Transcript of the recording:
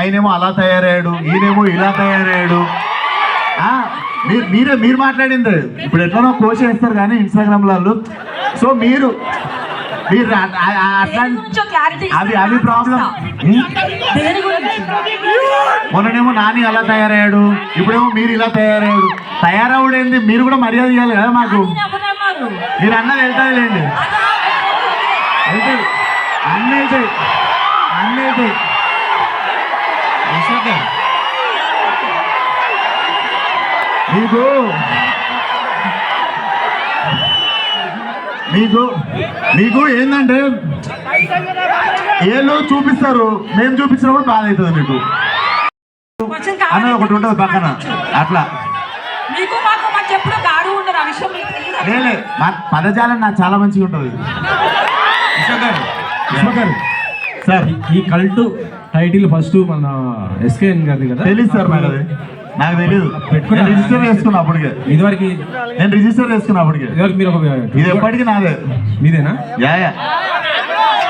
ఆయనేమో అలా తయారయ్యాడు, ఈయనేమో ఇలా తయారయ్యాడు. మీరు మాట్లాడింది ఇప్పుడు ఎట్లనో కోచ్ చేస్తారు కానీ ఇన్స్టాగ్రామ్లలో. సో మీరు అట్లా అవి ప్రాబ్లం. మొన్ననేమో నాని అలా తయారయ్యాడు, ఇప్పుడేమో మీరు ఇలా తయారయ్యాడు. తయారవుడేంది, మీరు కూడా మర్యాద ఇవ్వాలి కదా మాకు. మీరు అన్నది వెళ్తాది లేండి, వెళ్తాది అన్నీ వెళ్తాయి, అన్నీ వెళ్తాయి. మీకు మీకు మీకు ఏంటంటే ఏళ్ళు చూపిస్తారు, మేము చూపించినప్పుడు బాధ అవుతుంది మీకు అన్నది ఒకటి ఉంటుంది పక్కన. అట్లా లేలే మా పదజాలం నాకు చాలా మంచిగా ఉంటుంది. సార్ ఈ కల్ట్ టైటిల్ ఫస్ట్ మన ఎస్కేఎన్ గారిది కదా? తెలియదు సార్ నాకు, అది నాకు తెలియదు. రిజిస్టర్ చేసుకున్నా అప్పటికే, ఇదివరకు నేను రిజిస్టర్ చేసుకున్నా అప్పటికే. మీరు ఇది ఎప్పటికీ నాదే. మీదేనా? యా